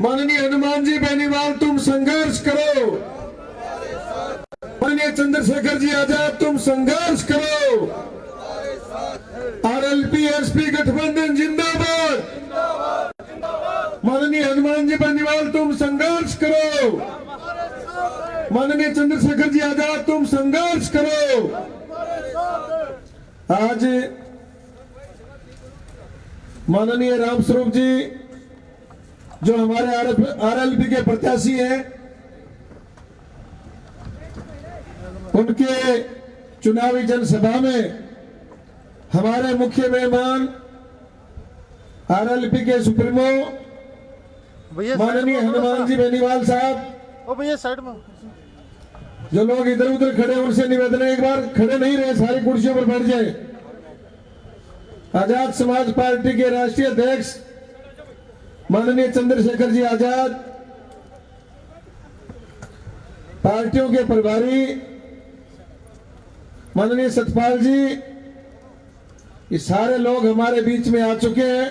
माननीय हनुमान जी बेनीवाल तुम संघर्ष करो। माननीय चंद्रशेखर जी आजाद तुम संघर्ष करो। आरएलपी एसपी गठबंधन जिंदाबाद। माननीय हनुमान जी बेनीवाल तुम संघर्ष करो। माननीय चंद्रशेखर जी आजाद तुम संघर्ष करो। आज माननीय रामस्वरूप जी जो हमारे आरएलपी के प्रत्याशी हैं, उनके चुनावी जनसभा में हमारे मुख्य मेहमान आरएलपी के सुप्रीमो माननीय हनुमान जी बेनीवाल साहब, भैया साइड में जो लोग इधर उधर खड़े हैं उनसे निवेदन है एक बार खड़े नहीं रहे, सारी कुर्सियों पर बैठ जाए। आजाद समाज पार्टी के राष्ट्रीय अध्यक्ष माननीय चंद्रशेखर जी आजाद, पार्टियों के प्रभारी माननीय सतपाल जी, ये सारे लोग हमारे बीच में आ चुके हैं।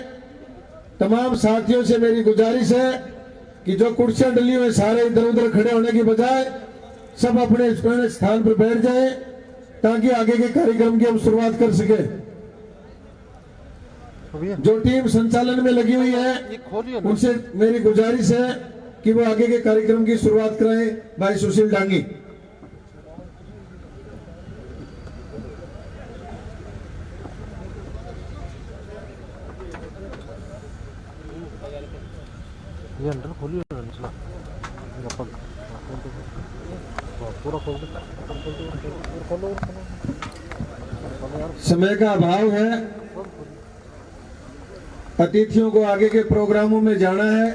तमाम साथियों से मेरी गुजारिश है कि जो कुर्सियां डली हुई सारे इधर उधर खड़े होने की बजाय सब अपने स्थान पर बैठ जाएं ताकि आगे के कार्यक्रम की हम शुरुआत कर सके। जो टीम संचालन में लगी हुई है उनसे मेरी गुजारिश है कि वो आगे के कार्यक्रम की शुरुआत करें। भाई सुशील डांगी। ये अंदर खोलिए पूरा खोल दो। समय का अभाव है, अतिथियों को आगे के प्रोग्रामों में जाना है,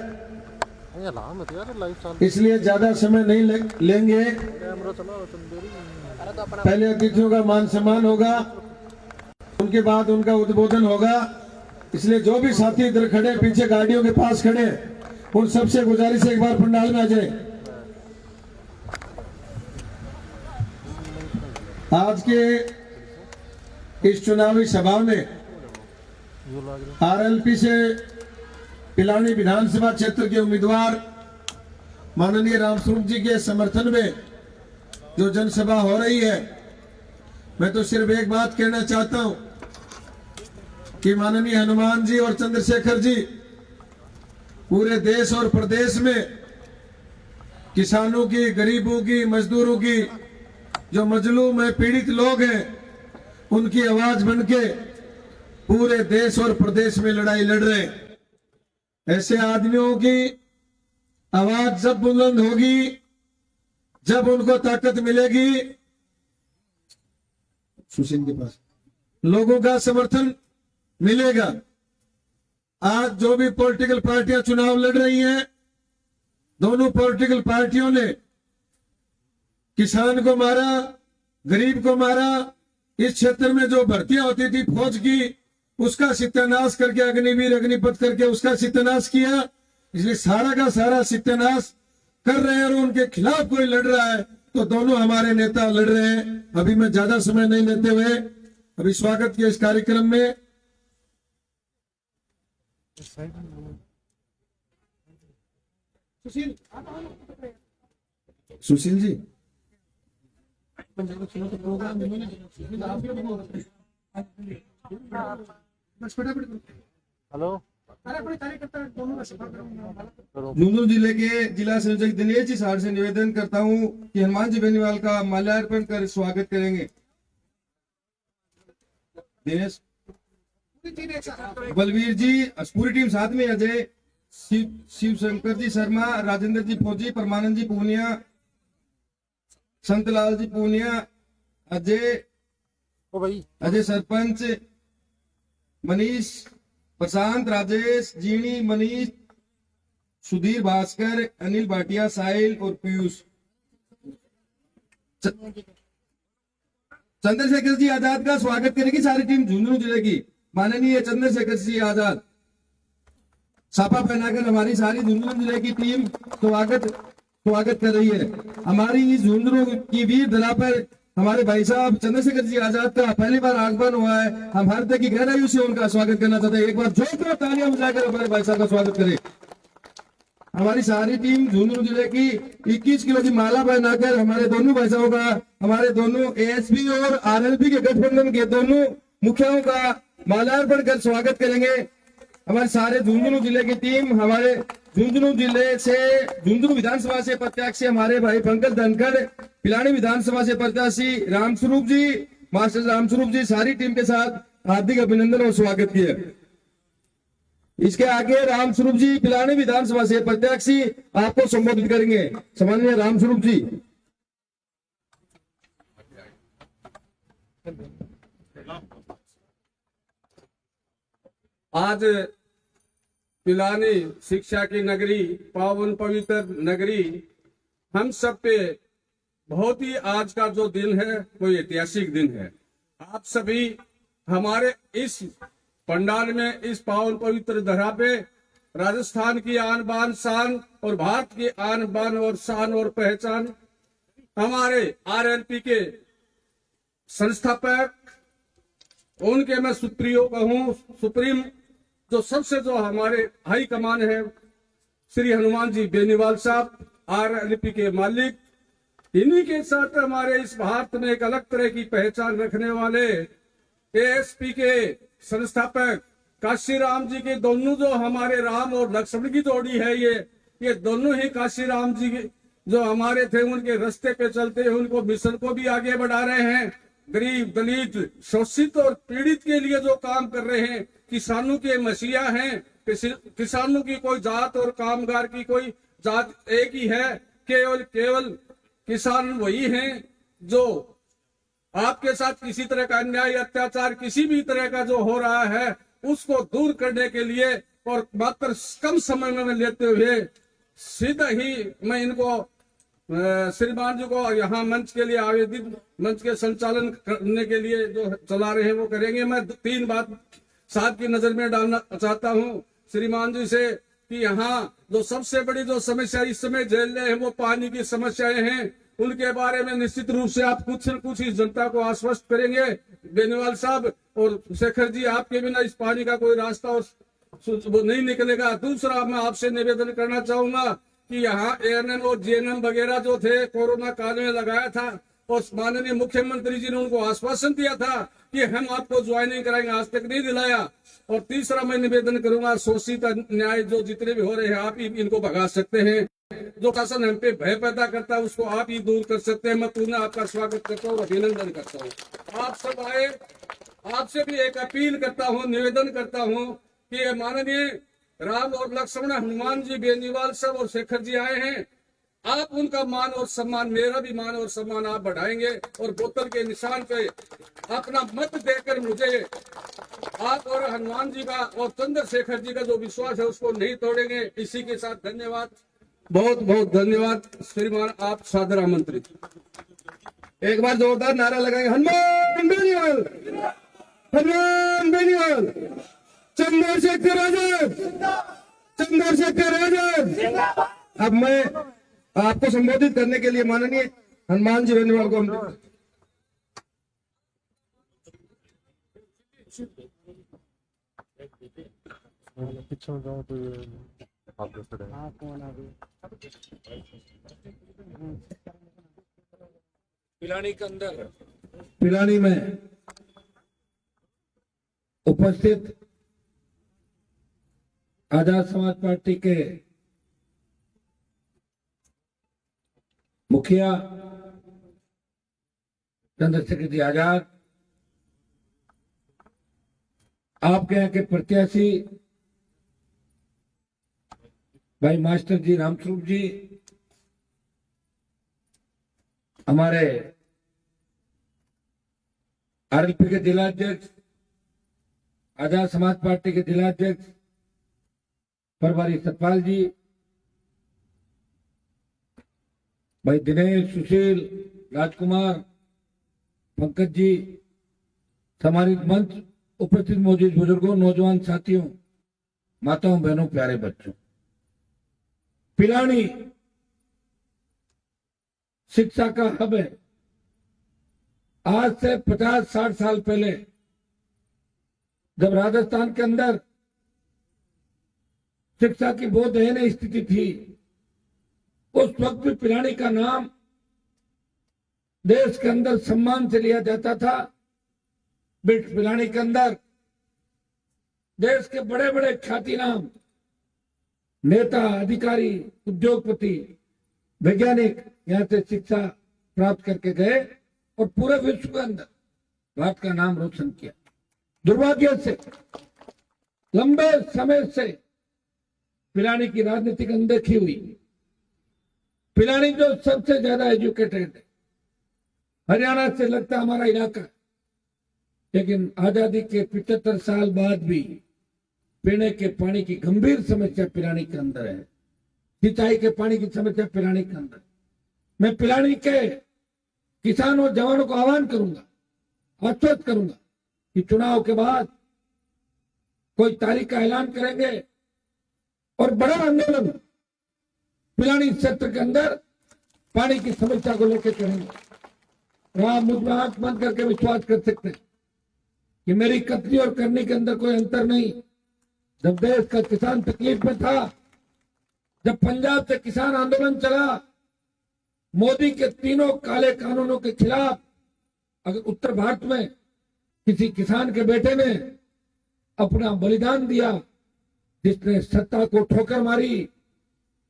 इसलिए ज्यादा समय नहीं लेंगे। पहले अतिथियों का मान सम्मान होगा, उनके बाद उनका उद्बोधन होगा। इसलिए जो भी साथी इधर खड़े पीछे गाड़ियों के पास खड़े उन सबसे गुजारिश है एक बार पंडाल में आ जाए। आज के इस चुनावी सभा में आरएलपी से पिलानी विधानसभा क्षेत्र के उम्मीदवार माननीय रामस्वरूप जी के समर्थन में जो जनसभा हो रही है, मैं तो सिर्फ एक बात कहना चाहता हूं कि माननीय हनुमान जी और चंद्रशेखर जी पूरे देश और प्रदेश में किसानों की, गरीबों की, मजदूरों की, जो मजलूम है, पीड़ित लोग हैं, उनकी आवाज बनके पूरे देश और प्रदेश में लड़ाई लड़ रहे हैं। ऐसे आदमियों की आवाज जब बुलंद होगी, जब उनको ताकत मिलेगी, सुशील के पास लोगों का समर्थन मिलेगा। आज जो भी पॉलिटिकल पार्टियां चुनाव लड़ रही हैं, दोनों पॉलिटिकल पार्टियों ने किसान को मारा, गरीब को मारा। इस क्षेत्र में जो भर्तियां होती थी फौज की, उसका सत्यानाश करके, अग्निवीर अग्निपथ करके उसका सत्यानाश किया। इसलिए सारा का सारा सत्यानाश कर रहे हैं और उनके खिलाफ कोई लड़ रहा है तो दोनों हमारे नेता लड़ रहे हैं। अभी मैं ज्यादा समय नहीं लेते हुए अभी स्वागत के इस कार्यक्रम में सुशील जी हेलो। झुंझुनू जिले के जिला संयोजक दिनेश जी साहब से निवेदन करता हूं कि हनुमान जी बेनीवाल का माल्यार्पण कर स्वागत करेंगे। दिनेश, बलवीर जी, पूरी टीम साथ में, अजय, शिव शंकर जी शर्मा, राजेंद्र जी फौजी, परमानंद जी पूनिया, संतलाल जी पूनिया, अजय सरपंच, मनीष, प्रशांत, राजेश, जीणी, मनीष, सुधीर भास्कर, अनिल भाटिया, साहिल और पीयूष। चंद्रशेखर जी आजाद का स्वागत करेगी सारी टीम झुंझुनू जिले की। माननीय चंद्रशेखर जी आजाद छापा पहनाकर हमारी सारी झुंझुनू जिले की टीम स्वागत कर रही है। हमारी इस झुंझुनू की वीर धरा पर हमारे भाई साहब चंद्रशेखर जी आजाद का पहली बार आगमन हुआ है। हम हृदय की गहराइयों से उनका स्वागत करना चाहते हैं। एक बार जोरदार तालियां बजाकर हमारे भाई साहब का स्वागत करें। हमारी सारी टीम झुंझुनू जिले की 21 किलो की माला पहनाकर हमारे दोनों भाषाओं का, हमारे दोनों एएसपी और आरएलपी के गठबंधन के दोनों मुखियाओं का माल्यार्पण कर स्वागत करेंगे। हमारे सारे झुंझुनू जिले की टीम, हमारे झुंझुनू जिले से, झुंझुनू विधानसभा से प्रत्याशी हमारे भाई पंकज धनखड़, पिलानी विधानसभा से प्रत्याशी रामस्वरूप जी, मास्टर रामस्वरूप जी, सारी टीम के साथ हार्दिक अभिनंदन और स्वागत किया। इसके आगे रामस्वरूप जी पिलानी विधानसभा से प्रत्याशी आपको संबोधित करेंगे। सम्माननीय रामस्वरूप जी। आज पिलानी शिक्षा की नगरी, पावन पवित्र नगरी, हम सब पे बहुत ही आज का जो दिन है वो ऐतिहासिक दिन है। आप सभी हमारे इस पंडाल में, इस पावन पवित्र धरा पे राजस्थान की आन बान शान और भारत की आन बान और शान और पहचान, हमारे आरएलपी के संस्थापक, उनके मैं सुप्रीम जो सबसे जो हमारे हाई कमान है श्री हनुमान जी बेनीवाल साहब, आरएलपी के मालिक, इन्हीं के साथ हमारे इस भारत में एक अलग तरह की पहचान रखने वाले एएसपी के संस्थापक काशी राम जी के दोनों, जो हमारे राम और लक्ष्मण की जोड़ी है, ये दोनों ही काशी राम जी जो हमारे थे, उनके रास्ते पे चलते उनको मिशन को भी आगे बढ़ा रहे हैं। गरीब, दलित, शोषित और पीड़ित के लिए जो काम कर रहे हैं, किसानों के मसीहा हैं। किसानों की कोई जात और कामगार की कोई जात एक ही है, केवल किसान वही हैं जो आपके साथ किसी तरह का अन्याय, अत्याचार, किसी भी तरह का जो हो रहा है उसको दूर करने के लिए और मात्र कम समय में लेते हुए सीधा ही मैं इनको श्रीमान जी को यहाँ मंच के लिए आवेदित, मंच के संचालन करने के लिए जो चला रहे हैं वो करेंगे। मैं 3 बात साथ की नजर में डालना चाहता हूँ श्रीमान जी से कि यहाँ जो सबसे बड़ी जो समस्या इस समय झेल रहे हैं वो पानी की समस्याएं हैं। उनके बारे में निश्चित रूप से आप कुछ न कुछ इस जनता को आश्वस्त करेंगे। बेनीवाल साहब और शेखर जी, आपके बिना इस पानी का कोई रास्ता और नहीं निकलेगा। दूसरा, मैं आपसे निवेदन करना चाहूंगा कि यहाँ एएनएम और जीएनएम वगैरह जो थे कोरोना काल में लगाया था और माननीय मुख्यमंत्री जी ने उनको आश्वासन दिया था कि हम आपको ज्वाइनिंग कराएंगे, आज तक नहीं दिलाया। और तीसरा, मैं निवेदन करूंगा, शोषित न्याय जो जितने भी हो रहे हैं आप ही इनको भगा सकते हैं। जो शासन हम पे भय पैदा करता है उसको आप ही दूर कर सकते हैं। मैं पुनः आपका स्वागत करता हूँ, अभिनंदन करता हूँ। आप सब आए, आपसे भी एक अपील करता हूँ, निवेदन करता हूँ कि माननीय राम और लक्ष्मण, हनुमान जी बेनीवाल साहब और शेखर जी आए हैं, आप उनका मान और सम्मान, मेरा भी मान और सम्मान आप बढ़ाएंगे और बोतल के निशान पे अपना मत देकर मुझे आप और हनुमान जी का और चंद्रशेखर जी का जो विश्वास है उसको नहीं तोड़ेंगे। इसी के साथ धन्यवाद, बहुत बहुत धन्यवाद। श्रीमान आप सादर आमंत्रित। एक बार जोरदार नारा लगाएंगे, हनुमान बेनीवाल, हनुमान बेनीवाल, चंद्रशेखर आजाद, चंद्रशेखर आजाद। अब मैं आपको संबोधित करने के लिए माननीय हनुमान जी बेनीवाल को पीछे में जाऊँ तो ये आप जैसे पिलानी के अंदर, पिलानी में उपस्थित आजाद समाज पार्टी के मुखिया चंद्रशेखर जी आजाद, आपके यहाँ के प्रत्याशी भाई मास्टर जी रामस्वरूप जी, हमारे आरएलपी के जिलाध्यक्ष, आजाद समाज पार्टी के जिलाध्यक्ष प्रभारी सतपाल जी, भाई दिनेश, सुशील, राजकुमार, पंकज जी, हमारी मंच उपस्थित मौजूद बुजुर्गों, नौजवान साथियों, माताओं, बहनों, प्यारे बच्चों, पिलानी शिक्षा का हब है। आज से 50-60 साल पहले जब राजस्थान के अंदर शिक्षा की बहुत दयनीय स्थिति थी, उस वक्त भी पिलानी का नाम देश के अंदर सम्मान से लिया जाता था। बिट्स पिलानी के अंदर देश के बड़े बड़े ख्याति नाम नेता, अधिकारी, उद्योगपति, वैज्ञानिक यहां से शिक्षा प्राप्त करके गए और पूरे विश्व के अंदर भारत का नाम रोशन किया। दुर्भाग्य से लंबे समय से पिलानी की राजनीतिक अनदेखी हुई। पिलानी जो सबसे ज्यादा एजुकेटेड है, हरियाणा से लगता हमारा इलाका, लेकिन आजादी के 75 साल बाद भी पीने के पानी की गंभीर समस्या पिलानी के अंदर है। सिंचाई के पानी की समस्या पिलानी के अंदर। मैं पिलानी के किसानों और जवानों को आह्वान करूंगा, आश्वस्त करूंगा कि चुनाव के बाद कोई तारीख का ऐलान करेंगे और बड़ा आंदोलन पिलानी क्षेत्र के अंदर पानी की समस्या को लेकर करेंगे। आप मुझ में आंख बंद करके विश्वास कर सकते हैं कि मेरी कथनी और करने के अंदर कोई अंतर नहीं। जब देश का किसान तकलीफ में था, जब पंजाब से किसान आंदोलन चला, मोदी के तीनों काले कानूनों के खिलाफ अगर उत्तर भारत में किसी किसान के बेटे ने अपना बलिदान दिया, जिसने सत्ता को ठोकर मारी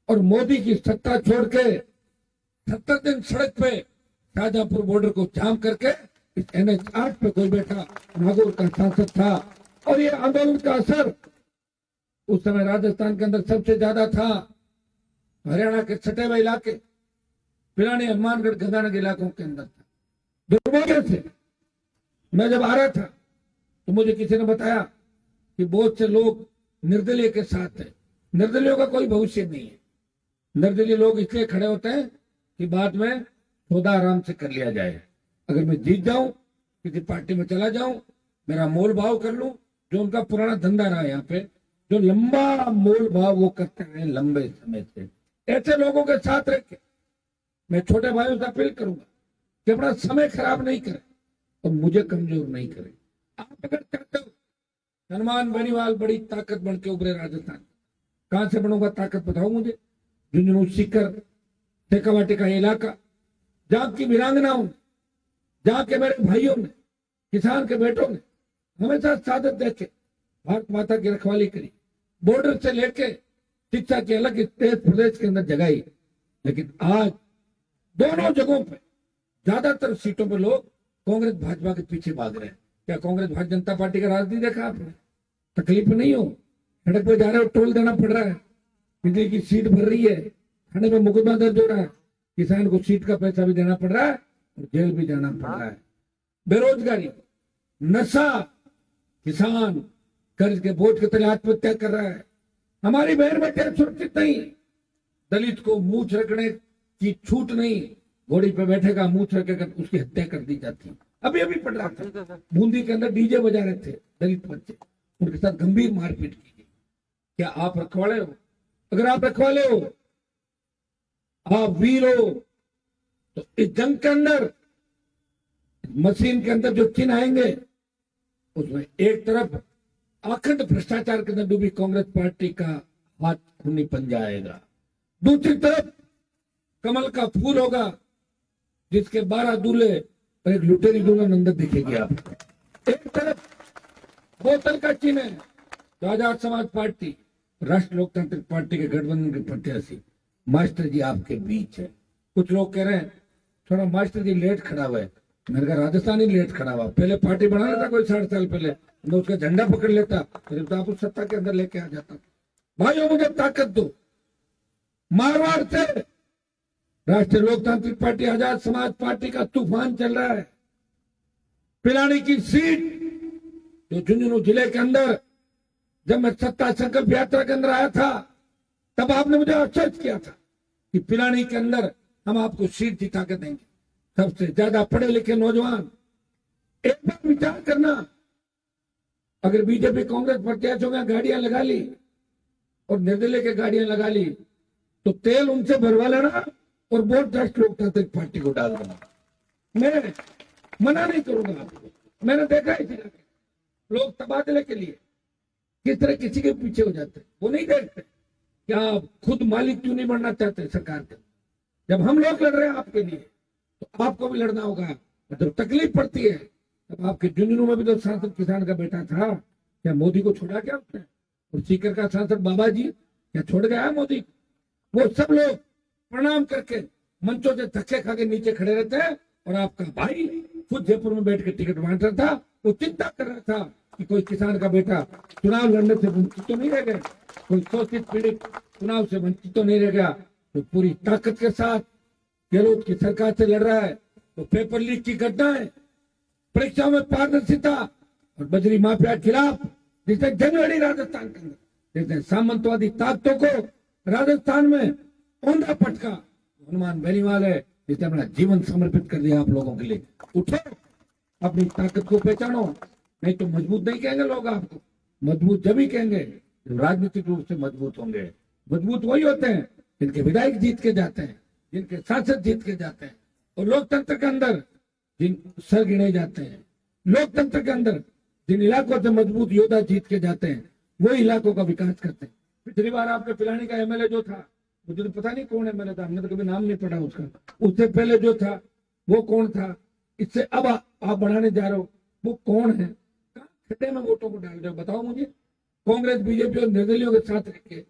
और मोदी की सत्ता छोड़ के 70 दिन सड़क पे शाहजहांपुर बॉर्डर को जाम करके इस NH8 पे कोई बैठा नागौर का सांसद था। और ये आंदोलन का असर उस समय राजस्थान के अंदर सबसे ज्यादा था। हरियाणा के सटे हुए इलाके, पिलानी, हनुमानगढ़, गंगानगर इलाकों के अंदर था। दुर्भाग्य से मैं जब आ रहा था तो मुझे किसी ने बताया कि बहुत से लोग निर्दलीय के साथ है। निर्दलीयों का कोई भविष्य नहीं है। निर्दलीय लोग इसलिए खड़े होते हैं कि बाद में सौदा आराम से कर लिया जाए। अगर मैं जीत जाऊं, किसी पार्टी में चला जाऊं, मेरा मोल भाव कर लूं, जो उनका पुराना धंधा रहा है यहाँ पे, जो लंबा मोल भाव वो करते हैं लंबे समय से, ऐसे लोगों के साथ रह के मैं छोटे भाइयों से अपील करूंगा कि अपना समय खराब नहीं करें और मुझे कमजोर नहीं करें। आप अगर चाहते हो हनुमान बेनीवाल बड़ी ताकत बन के उभरे राजस्थान, कहां से बनूंगा ताकत बताओ मुझे। झुंझुनू, सीकर, टेकावाटी का इलाका, जहां की वीरांगनाओं ने, जहां के मेरे भाइयों ने, किसान के बेटों ने हमेशा सादत देके भारत माता की रखवाली करी, बॉर्डर से लेके शिक्षा की अलग देश प्रदेश के अंदर जगाई। लेकिन आज दोनों जगहों पे ज्यादातर सीटों पे लोग कांग्रेस भाजपा के पीछे भाग रहे हैं। क्या कांग्रेस भारतीय जनता पार्टी का राजनीति देखा आपने? तकलीफ नहीं हो, सड़क पे जा रहे हो, टोल देना पड़ रहा है, बिजली की सीट भर रही है, थाने में मुकदमा दर्ज हो रहा है, किसान को सीट का पैसा भी देना पड़ रहा है और जेल भी जाना पड़ रहा है। बेरोजगारी, नशा, किसान कर्ज के बोझ के तले आत्महत्या कर रहा है। हमारी बहन बेटे सुरक्षित नहीं, दलित को मूछ रखने की छूट नहीं, घोड़ी पे बैठेगा मूछ रखेगा उसकी हत्या कर दी जाती है। अभी अभी पढ़ रहा था, बूंदी के अंदर डीजे बजा रहे थे दलित बच्चे, उनके साथ गंभीर मारपीट की गई। क्या आप रखवाले हो? अगर आप रखवाले हो, आप वीर हो, तो इस जंग के अंदर मशीन के अंदर जो चिन्ह आएंगे उसमें एक तरफ अखंड भ्रष्टाचार के अंदर डूबी कांग्रेस पार्टी का हाथ खूनी पंजा आएगा, दूसरी तरफ कमल का फूल होगा जिसके 12 दूल्हे और एक लुटेरी दुल्हन अंदर दिखेगी आपको। एक तरफ बोतल का चिन्ह है तो आजाद समाज पार्टी, राष्ट्र लोकतांत्रिक पार्टी के गठबंधन के प्रत्याशी मास्टर जी आपके बीच है। कुछ लोग कह रहे हैं थोड़ा मास्टर जी लेट खड़ा हुआ है। मैंने कहा राजस्थान ही लेट खड़ा हुआ, पहले पार्टी बना लेता कोई 60 साल पहले, मैं उसका झंडा पकड़ लेता, फिर तो आप उस सत्ता के अंदर लेके आ जाता। भाइयों मुझे ताकत दो। मारवाड़ से राष्ट्रीय लोकतांत्रिक पार्टी, आजाद समाज पार्टी का तूफान चल रहा है। पिलानी की सीट जो झुंझुनू जिले के अंदर, जब मैं सत्ता संकल्प यात्रा के अंदर आया था तब आपने मुझे आश्वस्त किया था कि पिलानी के अंदर हम आपको सीट जिता के देंगे। सबसे ज्यादा पढ़े लिखे नौजवान, एक बार विचार करना, अगर बीजेपी कांग्रेस प्रत्याशियों में गाड़ियां लगा ली और निर्दलीय के गाड़ियां लगा ली तो तेल उनसे भरवा लेना और वोट राष्ट्रीय लोकतांत्रिक पार्टी को डाल देना। मैं मना नहीं करूंगा आपको, मैंने देखा है लोग तबादले के लिए किस तरह किसी के पीछे हो जाते, वो नहीं देखते कि आप खुद मालिक क्यों नहीं बनना चाहते सरकार के। जब हम लोग लड़ रहे हैं आपके लिए तो आपको भी लड़ना होगा। और जब तकलीफ पड़ती है तब आपके झुंझुनू में भी तो सांसद किसान का बेटा था, क्या मोदी को छोड़ा क्या उसने? और सीकर का सांसद बाबा जी क्या छोड़ गया है मोदी को? वो सब लोग प्रणाम करके मंचों से धक्के खा के नीचे खड़े रहते हैं, और आपका भाई खुद जयपुर में बैठ के टिकट बांट रहा था। वो चिंता कर रहा था कि कोई किसान का बेटा चुनाव लड़ने से वंचित तो नहीं रह गया, कोई शोषित पीड़ित चुनाव से वंचित तो नहीं रह गया। तो पूरी ताकत के साथ गहलोत की सरकार से लड़ रहा है। तो पेपर लीक की घटनाएं, परीक्षाओं में पारदर्शिता और बजरी माफिया के खिलाफ जिसने जंग लड़ी राजस्थान के अंदर, जिसने सामंतवादी ताकतों को राजस्थान में औंधा पटका, हनुमान बेनीवाल है जिसने अपना जीवन समर्पित कर दिया आप लोगों के लिए। उठो, अपनी ताकत को पहचानो, नहीं तो मजबूत नहीं कहेंगे लोग आपको। मजबूत जब ही कहेंगे जब राजनीतिक रूप से मजबूत होंगे। मजबूत वही होते हैं जिनके विधायक जीत के जाते हैं, जिनके सांसद जीत के जाते हैं, और लोकतंत्र के अंदर जिन सर गिने जाते हैं, लोकतंत्र के अंदर जिन इलाकों से मजबूत योद्धा जीत के जाते हैं, वो इलाकों का विकास करते हैं। पिछली बार आपके पिलानी का एमएलए जो था, मुझे तो पता नहीं कौन एमएलए था, हमने तो कभी नाम नहीं पढ़ा उसका। उससे पहले जो था वो कौन था, इससे अब आप बढ़ाने जा रहे हो वो कौन है? खड्डे में वोटों को डाल रहे हो, बताओ मुझे। कांग्रेस बीजेपी और निर्दलियों के साथ रह के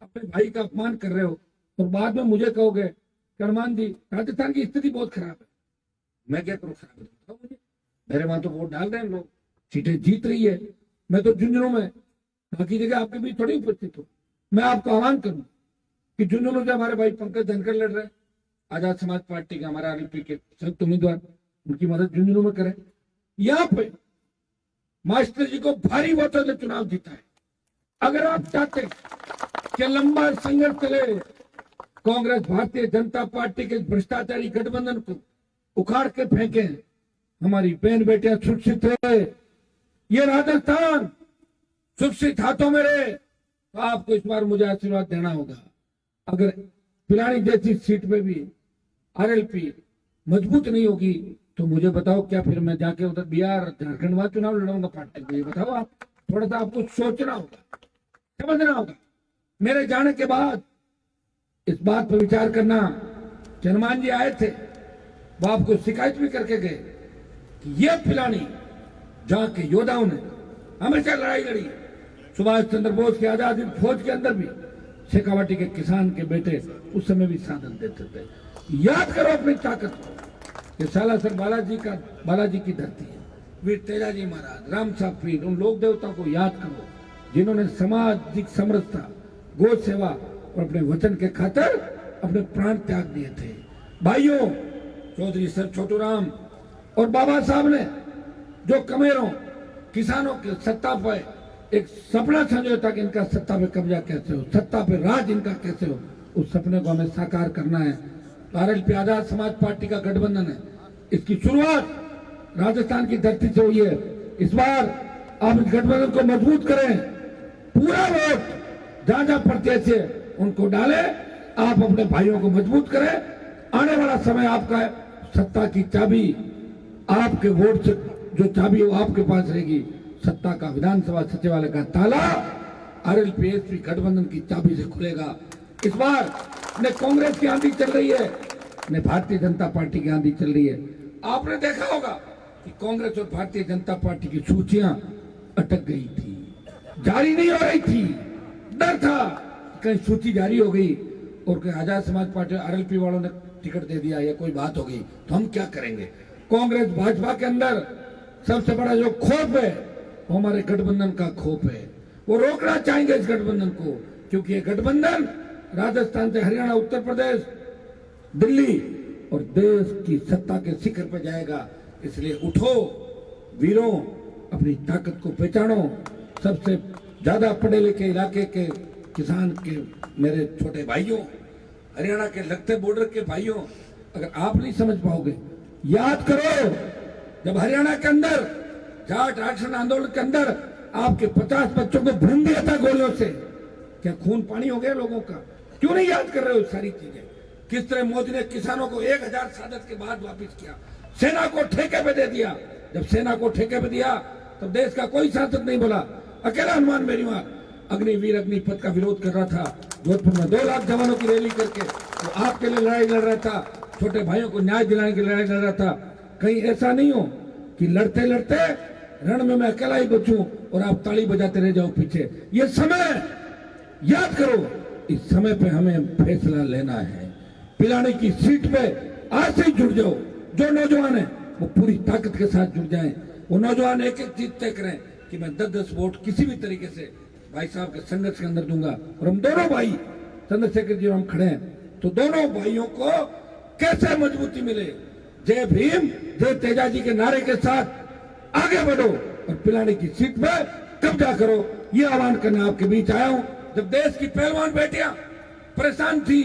अपने भाई का अपमान कर रहे हो, और बाद में मुझे कहोगे हनुमान जी राजस्थान की स्थिति बहुत खराब है। मैं क्या करूँ खराब है, बताओ मुझे। मेरे वहां तो वोट डाल रहे हैं लोग, सीटें जीत रही है। मैं तो झुंझुनू में बाकी जगह आपके बीच थोड़ी उपस्थित हूँ। मैं आपको आह्वान करूँ कि झुंझुनू से हमारे भाई पंकज धनखड़ लड़ रहे हैं, आजाद समाज पार्टी के हमारे आरएलपी के संयुक्त उम्मीदवार, उनकी मदद झुंझुनू में करें। यहाँ पे मास्टर जी को भारी वोटों से चुनाव जीता है। अगर आप चाहते कि लंबा संघर्ष चले, कांग्रेस भारतीय जनता पार्टी के भ्रष्टाचारी गठबंधन को उखाड़ के फेंके, हमारी बहन बेटियां सुरक्षित रहे, ये राजस्थान सुरक्षित हाथों में रहे, तो आपको इस बार मुझे आशीर्वाद देना होगा। अगर पिलानी जैसी सीट पे भी आरएलपी मजबूत नहीं होगी तो मुझे बताओ, क्या फिर मैं जाके उधर बिहार झारखंड में चुनाव लड़ूंगा पार्टी को? ये बताओ आप। थोड़ा सा आपको सोचना होगा, समझना होगा। मेरे जाने के बाद इस बात पर विचार करना कि हनुमान जी आए थे, वो आपको शिकायत भी करके गए कि ये पिलानी जहां के योद्धाओं ने हमेशा लड़ाई लड़ी, सुभाष चंद्र बोस की आजादी फौज के अंदर भी शेखावाटी के किसान के बेटे उस समय भी साधन देते थे। याद करो अपनी ताकत को। ये सालासर बालाजी की धरती है। वीर तेजाजी महाराज, राम साहब पीर, उन लोक देवताओं को याद करो जिन्होंने सामाजिक समरसता, गौ सेवा और अपने वचन के खातिर अपने प्राण त्याग दिए थे। भाइयों, चौधरी सर छोटू राम और बाबा साहब ने जो कमेरों किसानों के सत्ता पर एक सपना समझा था कि इनका सत्ता पे कब्जा कैसे हो, सत्ता पे राज इनका कैसे हो, उस सपने को हमें साकार करना है। आरएलपी आजाद समाज पार्टी का गठबंधन है, इसकी शुरुआत राजस्थान की धरती से हुई है। इस बार आप इस गठबंधन को मजबूत करें, पूरा वोट जहां जहां प्रत्याशी है उनको डालें, आप अपने भाइयों को मजबूत करें। आने वाला समय आपका है, सत्ता की चाबी आपके वोट से, जो चाबी वो आपके पास रहेगी। सत्ता का विधानसभा सचिवालय का ताला आरएलपी एसपी गठबंधन की चाबी से खुलेगा। इस बार न कांग्रेस की आंधी चल रही है, न भारतीय जनता पार्टी की आंधी चल रही है। आपने देखा होगा कि कांग्रेस और भारतीय जनता पार्टी की सूचियां अटक गई थी, जारी नहीं हो रही थी। डर था कहीं सूची जारी हो गई और कहीं आजाद समाज पार्टी आरएलपी वालों ने टिकट दे दिया या कोई बात हो गई तो हम क्या करेंगे। कांग्रेस भाजपा के अंदर सबसे बड़ा जो खौफ है वो हमारे गठबंधन का खौफ है। वो रोकना चाहेंगे इस गठबंधन को, क्योंकि ये गठबंधन राजस्थान से हरियाणा, उत्तर प्रदेश, दिल्ली और देश की सत्ता के शिखर पर जाएगा। इसलिए उठो वीरों, अपनी ताकत को पहचानो। सबसे ज्यादा पढ़े लिखे इलाके के किसान के मेरे छोटे भाइयों, हरियाणा के लगते बॉर्डर के भाइयों, अगर आप नहीं समझ पाओगे, याद करो जब हरियाणा के अंदर जाट आरक्षण आंदोलन के अंदर आपके 50 बच्चों को भून दिया था गोलियों से, क्या खून पानी हो गया लोगों का? क्यों नहीं याद कर रहे हो सारी चीजें? किस तरह मोदी ने किसानों को 1000 शहादत के बाद वापिस किया, सेना को ठेके पे दे दिया। जब सेना को ठेके पे दिया तब देश का कोई सांसद नहीं बोला, अकेला हनुमान बेनीवाल अग्निवीर अग्निपथ का विरोध कर रहा था, जोधपुर में 2 लाख जवानों की रैली करके वो आपके लिए लड़ाई लड़ रहा था, छोटे भाइयों को न्याय दिलाने की लड़ाई लड़ रहा था। कहीं ऐसा नहीं हो कि लड़ते लड़ते रण में मैं अकेला ही बचूं और आप ताली बजाते रह जाओ पीछे। ये समय याद करो, इस समय पे हमें फैसला लेना है। पिलानी की सीट पे आज से ही जुड़ जाओ। जो नौजवान है वो पूरी ताकत के साथ जुड़ जाएं। वो नौजवान एक एक चीज तय करें कि मैं 10-10 वोट किसी भी तरीके से भाई साहब के संघर्ष के अंदर दूंगा। और हम दोनों भाई चंद्रशेखर जी हम खड़े हैं, तो दोनों भाइयों को कैसे मजबूती मिले, जय भीम जय तेजाजी के नारे के साथ आगे बढ़ो और पिलानी की सीट पर कब्जा करो। ये आह्वान करने आपके बीच आया हूं। जब देश की पहलवान बेटियां परेशान थी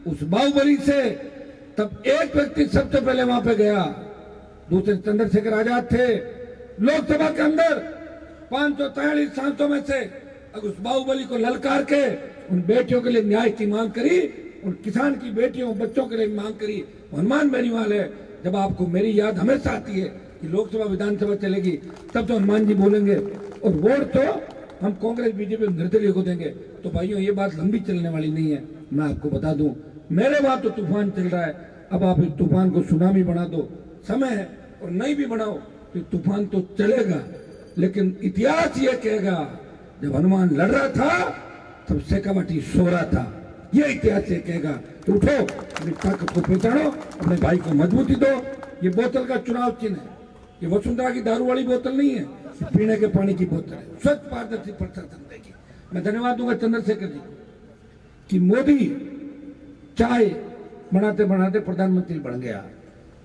उस बाहुबली से, तब एक व्यक्ति सबसे पहले वहां पे गया, दूसरे चंद्रशेखर आजाद थे। लोकसभा के अंदर 543 सांसदों में से अगर उस बाहुबली को ललकार के उन बेटियों के लिए न्याय की मांग करी, उन किसान की बेटियों बच्चों के लिए मांग करी, हनुमान बेनीवाल है। जब आपको मेरी याद हमेशा आती है कि लोकसभा विधानसभा चलेगी, तब तो हनुमान जी बोलेंगे और वोट तो हम कांग्रेस बीजेपी निर्दलीय को देंगे। तो भाइयों ये बात लंबी चलने वाली नहीं है। मैं आपको बता दूं, मेरे वहां तो तूफान चल रहा है, अब आप इस तूफान को सुनामी बना दो, समय है, और नहीं भी बनाओ तो तूफान तो चलेगा। लेकिन इतिहास ये कहेगा जब हनुमान लड़ रहा था तब शेखावटी सो रहा था। ये इतिहास ये कहेगा कि उठो, अपनी ताकत को पहचानो, अपने भाई को मजबूती दो। ये बोतल का चुनाव चिन्ह है, ये वसुंधरा की दारू वाली बोतल नहीं है, ये पीने के पानी की बोतल है। स्वच्छ पारदर्शी प्रशासन देगी। मैं धन्यवाद दूंगा चंद्रशेखर जी को कि मोदी चाय बनाते बनाते प्रधानमंत्री बन गया,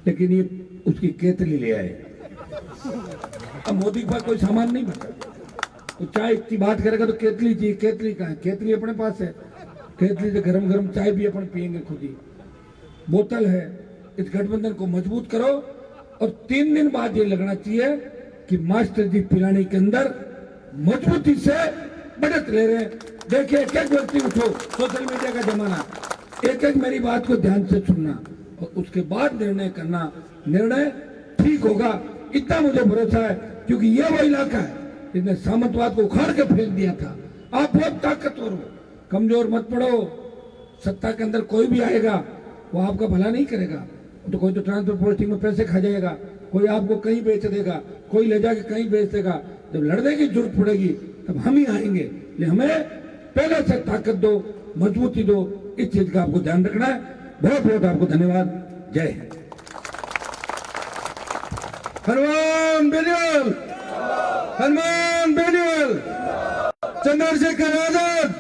लेकिन ये उसकी केतली ले आए। अब मोदी के पास कोई सामान नहीं बचा, तो चाय की बात करेगा तो केतली चाहिए। केतली कहाँ है? केतली अपने पास है, केतली से गरम गरम चाय भी अपन पियेंगे खुद ही। बोतल है। इस गठबंधन को मजबूत करो और 3 दिन बाद ये लगना चाहिए कि मास्टर जी पिलानी के अंदर मजबूती से बढ़त ले रहे हैं। देखिए एक एक व्यक्ति उठो, सोशल मीडिया का जमाना, एक एक मेरी बात को ध्यान से सुनना और उसके बाद निर्णय करना। निर्णय ठीक होगा, इतना मुझे भरोसा है, क्योंकि ये वो इलाका है जिसने सामंतवाद को उखाड़ के फेंक दिया था। आप बहुत ताकतवर हो, कमजोर मत पड़ो। सत्ता के अंदर कोई भी आएगा वो आपका भला नहीं करेगा। तो कोई तो ट्रांसफर पोस्टिंग में पैसे खा जाएगा, कोई आपको कहीं बेच देगा, कोई ले जाके कहीं बेच देगा। जब लड़ने की जरूरत पड़ेगी तब हम ही आएंगे। इसलिए हमें पहले से ताकत दो, मजबूती दो, इस चीज का आपको ध्यान रखना है। बहुत बहुत आपको धन्यवाद। जय हिंद। हनुमान बेनीवाल, हनुमान बेनीवाल, चंद्रशेखर आजाद,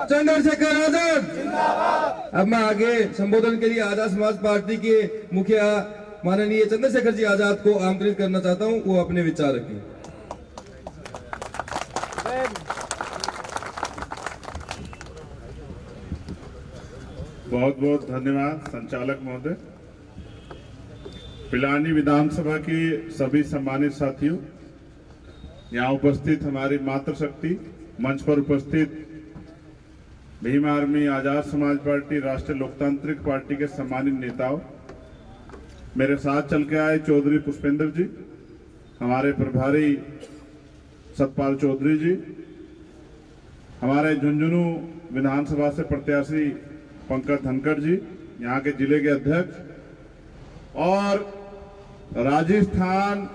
चंद्रशेखर आजाद। अब मैं आगे संबोधन के लिए आजाद समाज पार्टी के मुखिया माननीय चंद्रशेखर जी आजाद को आमंत्रित करना चाहता हूं, वो अपने विचार रखें। बहुत बहुत धन्यवाद संचालक महोदय। पिलानी विधानसभा के सभी सम्मानित साथियों, यहाँ उपस्थित हमारी मातृशक्ति, मंच पर उपस्थित भीम आर्मी, आजाद समाज पार्टी, राष्ट्रीय लोकतांत्रिक पार्टी के सम्मानित नेताओं, मेरे साथ चल के आए चौधरी पुष्पेंद्र जी, हमारे प्रभारी सतपाल चौधरी जी, हमारे झुंझुनू विधानसभा से प्रत्याशी पंकज धनखड़ जी, यहाँ के जिले के अध्यक्ष, और राजस्थान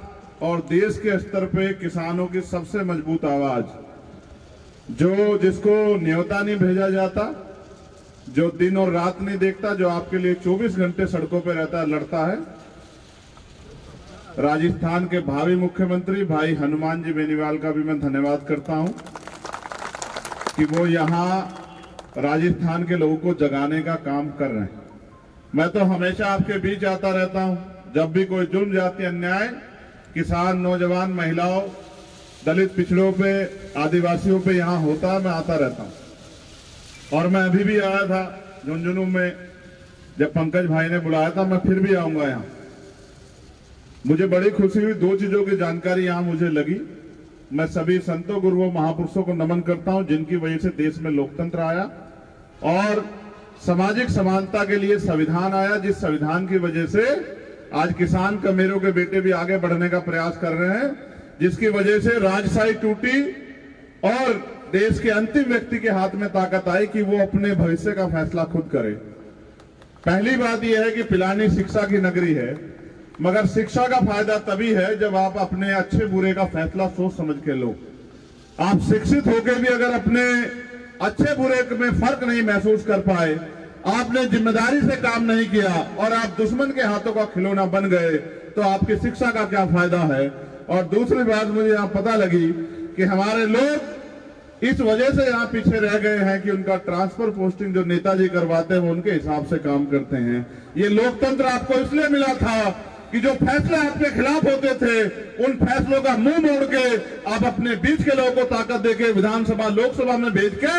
और देश के स्तर पे किसानों की सबसे मजबूत आवाज, जो जिसको न्योता नहीं भेजा जाता, जो दिन और रात नहीं देखता, जो आपके लिए 24 घंटे सड़कों पे रहता है, लड़ता है, राजस्थान के भावी मुख्यमंत्री भाई हनुमान जी बेनीवाल का भी मैं धन्यवाद करता हूं कि वो यहाँ राजस्थान के लोगों को जगाने का काम कर रहे हैं। मैं तो हमेशा आपके बीच आता रहता हूं, जब भी कोई जुल्म, जाति, अन्याय किसान, नौजवान, महिलाओं, दलित पिछड़ों पे, आदिवासियों पे यहाँ होता है, मैं आता रहता हूं। और मैं अभी भी आया था झुंझुनू में, जब पंकज भाई ने बुलाया था, मैं फिर भी आऊंगा यहाँ। मुझे बड़ी खुशी हुई, 2 चीजों की जानकारी यहाँ मुझे लगी। मैं सभी संतों, गुरुओं, महापुरुषों को नमन करता हूं जिनकी वजह से देश में लोकतंत्र आया और सामाजिक समानता के लिए संविधान आया, जिस संविधान की वजह से आज किसान कमेरों के बेटे भी आगे बढ़ने का प्रयास कर रहे हैं, जिसकी वजह से राजशाही टूटी और देश के अंतिम व्यक्ति के हाथ में ताकत आई कि वो अपने भविष्य का फैसला खुद करे। पहली बात यह है कि पिलानी शिक्षा की नगरी है, मगर शिक्षा का फायदा तभी है जब आप अपने अच्छे बुरे का फैसला सोच समझ के लो। आप शिक्षित होकर भी अगर अपने अच्छे बुरे में फर्क नहीं महसूस कर पाए, आपने जिम्मेदारी से काम नहीं किया और आप दुश्मन के हाथों का खिलौना बन गए, तो आपकी शिक्षा का क्या फायदा है। और दूसरी बात मुझे यहाँ पता लगी कि हमारे लोग इस वजह से यहाँ पीछे रह गए हैं कि उनका ट्रांसफर पोस्टिंग जो नेताजी करवाते हैं वो उनके हिसाब से काम करते हैं। ये लोकतंत्र आपको इसलिए मिला था कि जो फैसले आपके खिलाफ होते थे उन फैसलों का मुंह मोड़ के आप अपने बीच के लोगों को ताकत देके विधानसभा लोकसभा में भेज के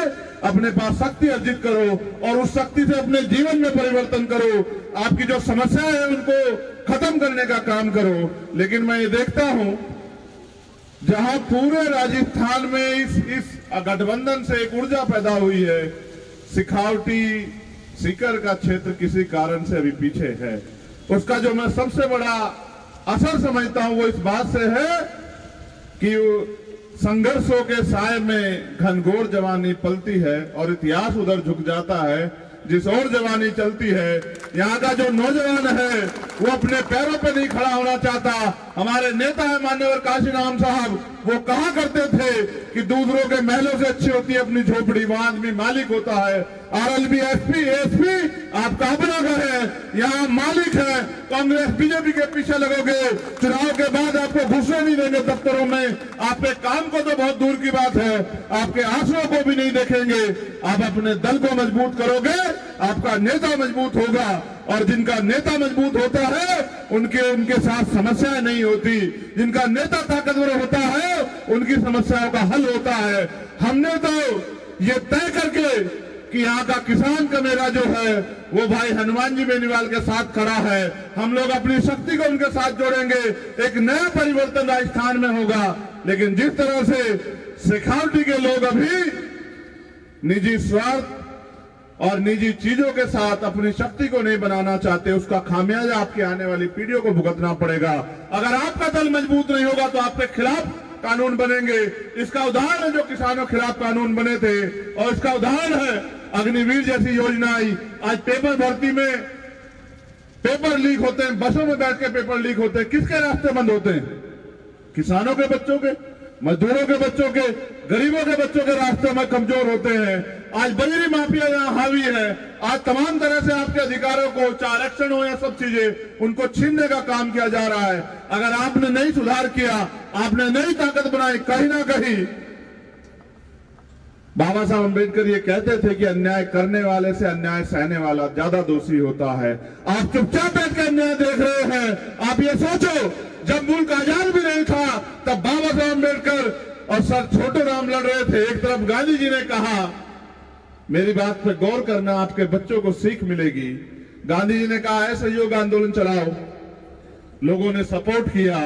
अपने पास शक्ति अर्जित करो और उस शक्ति से अपने जीवन में परिवर्तन करो। आपकी जो समस्याएं हैं उनको खत्म करने का काम करो। लेकिन मैं ये देखता हूं जहां पूरे राजस्थान में इस गठबंधन से एक ऊर्जा पैदा हुई है, सिखावटी सीकर का क्षेत्र किसी कारण से अभी पीछे है। उसका जो मैं सबसे बड़ा असर समझता हूं वो इस बात से है कि संघर्षों के साए में घनघोर जवानी पलती है और इतिहास उधर झुक जाता है जिस और जवानी चलती है। यहाँ का जो नौजवान है वो अपने पैरों पे नहीं खड़ा होना चाहता। हमारे नेता है मान्यवर काशीराम साहब, वो कहा करते थे कि दूसरों के महलों से अच्छी होती है अपनी झोपड़ी, वहां आदमी मालिक होता है। आरएलबी एसपी एसपी आपका अपना घर है, यहाँ मालिक है। कांग्रेस बीजेपी के पीछे लगोगे, चुनाव के बाद आपको घुसने नहीं देंगे दफ्तरों में, आपके काम को तो बहुत दूर की बात है, आपके आंसुओं को भी नहीं देखेंगे। आप अपने दल को मजबूत करोगे, आपका नेता मजबूत होगा और जिनका नेता मजबूत होता है उनके साथ समस्याएं नहीं होती। जिनका नेता ताकतवर होता है उनकी समस्याओं का हल होता है। हमने तो ये तय करके कि यहाँ का किसान का मेरा जो है वो भाई हनुमान जी बेनीवाल के साथ खड़ा है, हम लोग अपनी शक्ति को उनके साथ जोड़ेंगे, एक नया परिवर्तन राजस्थान में होगा। लेकिन जिस तरह से शेखावटी के लोग अभी निजी स्वार्थ और निजी चीजों के साथ अपनी शक्ति को नहीं बनाना चाहते, उसका खामियाजा आपकी आने वाली पीढ़ियों को भुगतना पड़ेगा। अगर आपका दल मजबूत नहीं होगा तो आपके खिलाफ कानून बनेंगे। इसका उदाहरण है जो किसानों के खिलाफ कानून बने थे और इसका उदाहरण है अग्निवीर जैसी योजना आई। आज पेपर भर्ती में पेपर लीक होते हैं, बसों में बैठ के पेपर लीक होते हैं, किसके रास्ते बंद होते हैं? किसानों के बच्चों के, मजदूरों के बच्चों के, गरीबों के बच्चों के रास्ते में कमजोर होते हैं। आज बजरी माफिया यहाँ हावी है। आज तमाम तरह से आपके अधिकारों को, चाहे आरक्षण हो या सब चीजें, उनको छीनने का काम किया जा रहा है। अगर आपने नहीं सुधार किया, आपने नई ताकत बनाई, कहीं ना कहीं बाबा साहब अम्बेडकर ये कहते थे कि अन्याय करने वाले से अन्याय सहने वाला ज्यादा दोषी होता है। आप चुपचाप बैठ कर अन्याय देख रहे हैं। आप ये सोचो, जब मुल्क आजाद भी नहीं था तब बाबा साहब अम्बेडकर और सर छोटू राम लड़ रहे थे। एक तरफ गांधी जी ने कहा, मेरी बात पे गौर करना, आपके बच्चों को सीख मिलेगी। गांधी जी ने कहा असहयोग आंदोलन चलाओ, लोगों ने सपोर्ट किया।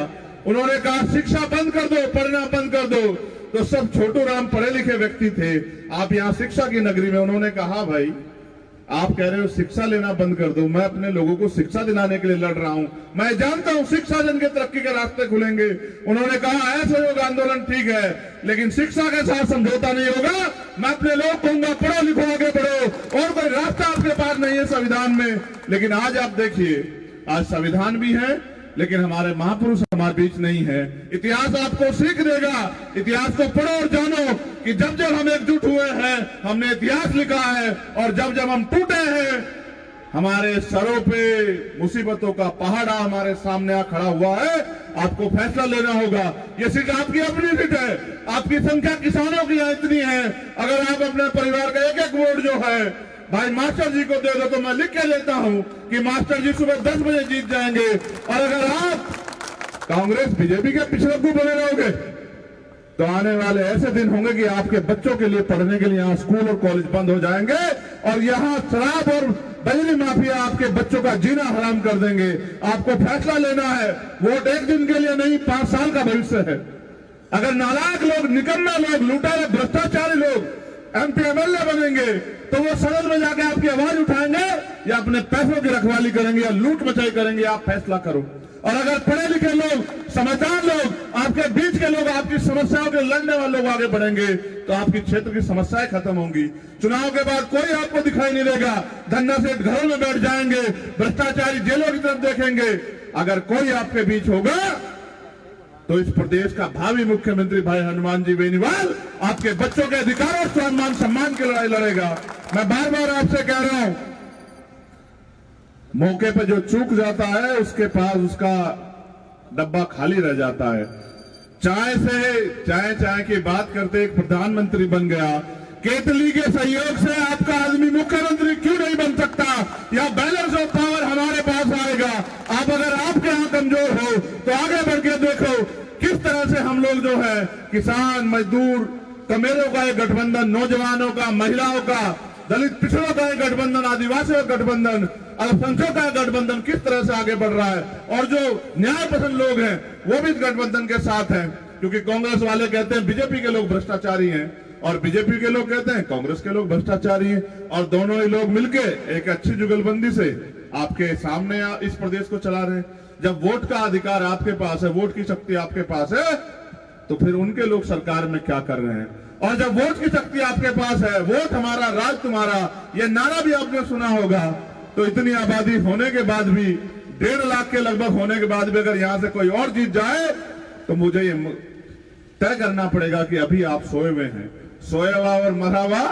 उन्होंने कहा शिक्षा बंद कर दो, पढ़ना बंद कर दो, तो सब छोटू राम पढ़े लिखे व्यक्ति थे। आप यहाँ शिक्षा की नगरी में, उन्होंने कहा भाई आप कह रहे हो शिक्षा लेना बंद कर दो, मैं अपने लोगों को शिक्षा दिलाने के लिए लड़ रहा हूं, मैं जानता हूं शिक्षा जन के तरक्की के रास्ते खुलेंगे। उन्होंने कहा असहयोग आंदोलन ठीक है लेकिन शिक्षा के साथ समझौता नहीं होगा। मैं अपने लोग कहूंगा पढ़ो लिखो आगे बढ़ो, और कोई रास्ता आपके पास नहीं है संविधान में। लेकिन आज आप देखिए, आज संविधान भी है लेकिन हमारे महापुरुष हमारे बीच नहीं है। इतिहास आपको सीख देगा, इतिहास को पढ़ो और जानो कि जब जब हम एकजुट हुए हैं हमने इतिहास लिखा है, और जब जब हम टूटे हैं हमारे सरों पे मुसीबतों का पहाड़ा हमारे सामने आ खड़ा हुआ है। आपको फैसला लेना होगा। ये सीट आपकी अपनी सीट है, आपकी संख्या किसानों की इतनी है। अगर आप अपने परिवार का एक एक वोट जो है भाई मास्टर जी को दे दो तो मैं लिख के देता हूं कि मास्टर जी सुबह 10 बजे जीत जाएंगे। और अगर आप कांग्रेस बीजेपी के पिछड़े को बने रहोगे तो आने वाले ऐसे दिन होंगे कि आपके बच्चों के लिए पढ़ने के लिए यहाँ स्कूल और कॉलेज बंद हो जाएंगे, और यहाँ शराब और बजरी माफिया आपके बच्चों का जीना हराम कर देंगे। आपको फैसला लेना है। वोट एक दिन के लिए नहीं, 5 साल का भविष्य है। अगर नालायक लोग, निकम्मे लोग, लुटेरे भ्रष्टाचारी लोग MP MLA बनेंगे तो वो सदन में जाके आपकी आवाज उठाएंगे या अपने पैसों की रखवाली करेंगे या लूट मचाई करेंगे, आप फैसला करो। और अगर पढ़े लिखे लोग, समझदार लोग, आपके बीच के लोग आपकी समस्याओं के लड़ने वाले लोग आगे बढ़ेंगे तो आपकी क्षेत्र की समस्याएं खत्म होंगी। चुनाव के बाद कोई आपको दिखाई नहीं देगा, धन्ना सेठ घरों में बैठ जाएंगे, भ्रष्टाचारी जेलों की तरफ देखेंगे। अगर कोई आपके बीच होगा तो इस प्रदेश का भावी मुख्यमंत्री भाई हनुमान जी बेनीवाल आपके बच्चों के अधिकारों, सम्मान सम्मान की लड़ाई लड़ेगा। मैं बार बार आपसे कह रहा हूं, मौके पर जो चूक जाता है उसके पास उसका डब्बा खाली रह जाता है। चाय की बात करते एक प्रधानमंत्री बन गया, केतली के सहयोग से आपका आदमी मुख्यमंत्री क्यों नहीं बन सकता, या बैलेंस ऑफ पावर हमारे पास आएगा। आप अगर आपके यहां कमजोर हो तो आगे बढ़ के देखो किस तरह से हम लोग जो है किसान, मजदूर, कमेरों का एक गठबंधन, नौजवानों का, महिलाओं का, दलित पिछड़ों का एक गठबंधन, आदिवासियों का गठबंधन, अल्पसंख्यकों का गठबंधन किस तरह से आगे बढ़ रहा है। और जो न्याय पसंद लोग हैं वो भी इस गठबंधन के साथ हैं, क्योंकि कांग्रेस वाले कहते हैं बीजेपी के लोग भ्रष्टाचारी हैं और बीजेपी के लोग कहते हैं कांग्रेस के लोग भ्रष्टाचारी हैं, और दोनों ही लोग मिलके एक अच्छी जुगलबंदी से आपके सामने इस प्रदेश को चला रहे हैं। जब वोट का अधिकार आपके पास है, वोट की शक्ति आपके पास है, तो फिर उनके लोग सरकार में क्या कर रहे हैं। और जब वोट की शक्ति आपके पास है, वोट हमारा राज तुम्हारा, ये नारा भी आपने सुना होगा, तो इतनी आबादी होने के बाद भी, 1.5 लाख के लगभग होने के बाद भी अगर यहां से कोई और जीत जाए तो मुझे ये तय करना पड़ेगा कि अभी आप सोए हुए हैं। सोया हुआ और मरा हुआ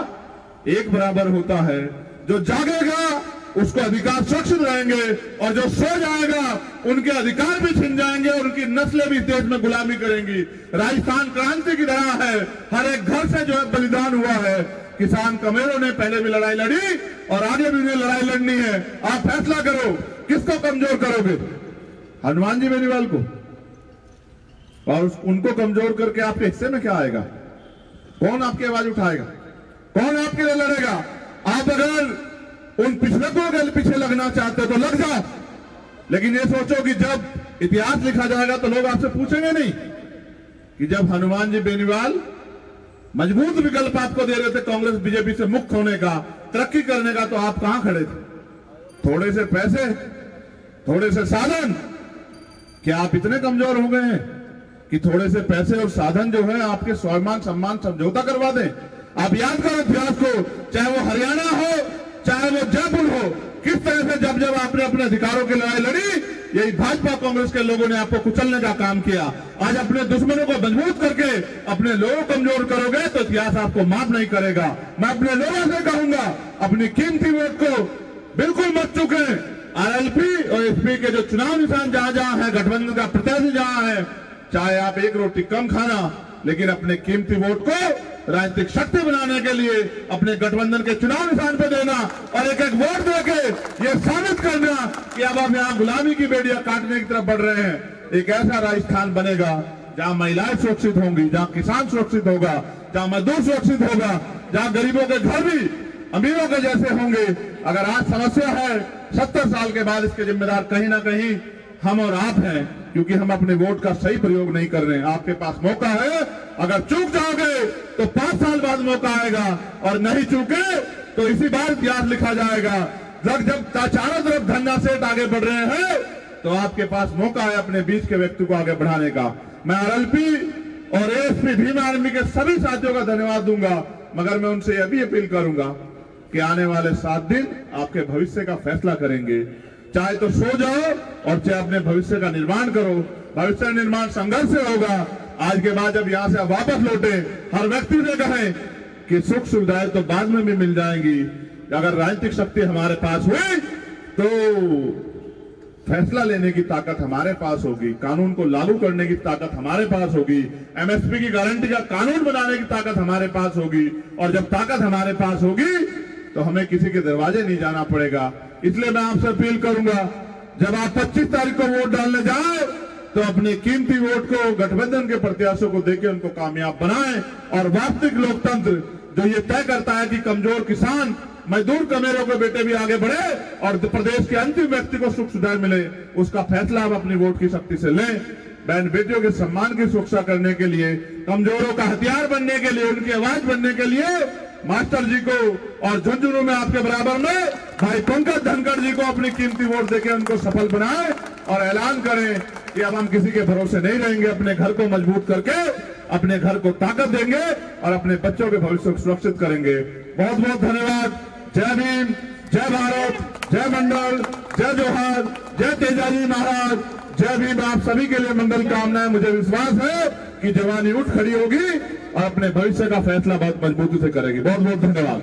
एक बराबर होता है। जो जागेगा उसको अधिकार सुरक्षित रहेंगे, और जो सो जाएगा उनके अधिकार भी छिन जाएंगे और उनकी नस्लें भी देश में गुलामी करेंगी। राजस्थान क्रांति की तरह है, हर एक घर से जो है बलिदान हुआ है। किसान कमेरों ने पहले भी लड़ाई लड़ी और आगे भी उन्हें लड़ाई लड़नी है। आप फैसला करो किसको कमजोर करोगे, हनुमान जी बेनीवाल को, और उनको कमजोर करके आपके हिस्से में क्या आएगा? कौन आपकी आवाज उठाएगा? कौन आपके लिए लड़ेगा? आप अगर उन पिछड़कों के पीछे लगना चाहते हो तो लग जाओ, लेकिन ये सोचो कि जब इतिहास लिखा जाएगा तो लोग आपसे पूछेंगे नहीं कि जब हनुमान जी बेनीवाल मजबूत विकल्प आपको दे रहे थे कांग्रेस बीजेपी से मुक्त होने का, तरक्की करने का, तो आप कहां खड़े थे? थोड़े से पैसे, थोड़े से साधन, क्या आप इतने कमजोर हो गए हैं कि थोड़े से पैसे और साधन जो है आपके स्वाभिमान सम्मान समझौता करवा दें? आप याद करो इतिहास को, चाहे वो हरियाणा हो चाहे वो जयपुर हो, किस तरह से जब जब आपने अपने अधिकारों की लड़ाई लड़ी, यही भाजपा कांग्रेस के लोगों ने आपको कुचलने का काम किया। आज अपने दुश्मनों को मजबूत करके अपने लोगों को कमजोर करोगे तो इतिहास आपको माफ नहीं करेगा। मैं अपने लोगों से कहूंगा, अपनी कीमती वोट को बिल्कुल मत चूकें। आरएलपी और एसपी के जो चुनाव निशान जहां जहां है, गठबंधन का प्रत्याशी जहां है, चाहे आप एक रोटी कम खाना, लेकिन अपने कीमती वोट को राजनीतिक शक्ति बनाने के लिए अपने गठबंधन के चुनाव निशान पे देना और एक एक वोट देके ये साबित करना कि अब आप यहाँ गुलामी की बेड़ियां काटने की तरफ बढ़ रहे हैं। एक ऐसा राजस्थान बनेगा जहां महिलाएं सुरक्षित होंगी, जहां किसान सुरक्षित होगा, जहां मजदूर सुरक्षित होगा, जहां गरीबों के घर भी अमीरों के जैसे होंगे। अगर आज समस्या है 70 साल के बाद, इसके जिम्मेदार कहीं ना कहीं हम और आप हैं, क्योंकि हम अपने वोट का सही प्रयोग नहीं कर रहे हैं। आपके पास मौका है, अगर चूक जाओगे तो 5 साल बाद मौका आएगा, और नहीं चूके तो इसी बार इतिहास लिखा जाएगा। जब चारों तरफ धन्ना सेठ आगे बढ़ रहे हैं तो आपके पास मौका है अपने बीच के व्यक्ति को आगे बढ़ाने का। मैं आरएलपी और एएसपी भीम आर्मी के सभी साथियों का धन्यवाद दूंगा, मगर मैं उनसे यह भी अपील करूंगा कि आने वाले 7 दिन आपके भविष्य का फैसला करेंगे। चाहे तो सो जाओ और चाहे अपने भविष्य का निर्माण करो। भविष्य निर्माण संघर्ष से होगा। आज के बाद जब यहां से आप वापस लौटे, हर व्यक्ति से कहें कि सुख सुविधाएं तो बाद में भी मिल जाएंगी। अगर राजनीतिक शक्ति हमारे पास हुई तो फैसला लेने की ताकत हमारे पास होगी, कानून को लागू करने की ताकत हमारे पास होगी, एमएसपी की गारंटी का कानून बनाने की ताकत हमारे पास होगी। और जब ताकत हमारे पास होगी तो हमें किसी के दरवाजे नहीं जाना पड़ेगा। इसलिए मैं आपसे अपील करूंगा, जब आप 25 तारीख को वोट डालने जाए तो अपने कीमती वोट को गठबंधन के प्रत्याशियों को देके उनको कामयाब बनाएं। और वास्तविक लोकतंत्र जो ये तय करता है कि कमजोर किसान, मजदूर, कमेरों के बेटे भी आगे बढ़े और प्रदेश के अंतिम व्यक्ति को सुख सुविधाएं मिले, उसका फैसला आप अपनी वोट की शक्ति से लें। बहन बेटियों के सम्मान की सुरक्षा करने के लिए, कमजोरों का हथियार बनने के लिए, उनकी आवाज बनने के लिए मास्टर जी को और झुंझुनू में आपके बराबर में भाई पंकज धनखड़ जी को अपनी कीमती वोट देकर उनको सफल बनाएं और ऐलान करें कि अब हम किसी के भरोसे नहीं रहेंगे, अपने घर को मजबूत करके अपने घर को ताकत देंगे और अपने बच्चों के भविष्य को सुरक्षित करेंगे। बहुत बहुत धन्यवाद। जय भीम, जय भारत, जय मंडल, जय जोहार, जय तेजाजी महाराज, जय भीम। आप सभी के लिए मंगल कामनाएं। मुझे विश्वास है कि जवानी उठ खड़ी होगी और अपने भविष्य का फैसला बहुत मजबूती से करेगी। बहुत बहुत धन्यवाद।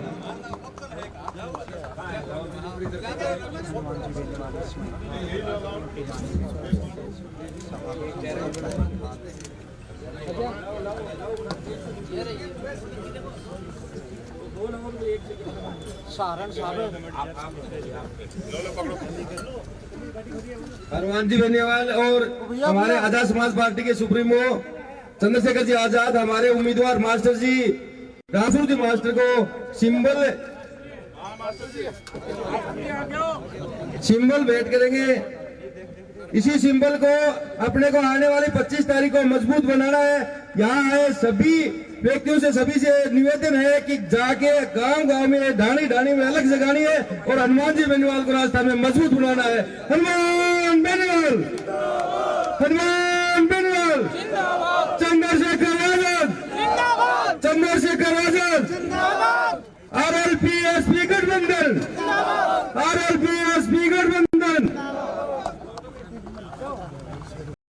हनुमान जी बेनीवाल और हमारे आजाद समाज पार्टी के सुप्रीमो चंद्रशेखर जी आजाद, हमारे उम्मीदवार मास्टर जी रामसूर जी मास्टर को सिंबल भेंट करेंगे। इसी सिंबल को अपने को आने वाली 25 तारीख को मजबूत बनाना है। यहाँ आए सभी व्यक्तियों से, सभी से निवेदन है कि जाके गांव गांव में, ढाणी ढाणी में अलग जगानी है और हनुमान जी बेनीवाल को राजस्थान में मजबूत बनाना है। हनुमान बेनीवाल, हनुमान बेनीवाल, चंद्रशेखर आजाद, चंद्रशेखर आजाद, RLP-SP गठबंधन, RLP-SP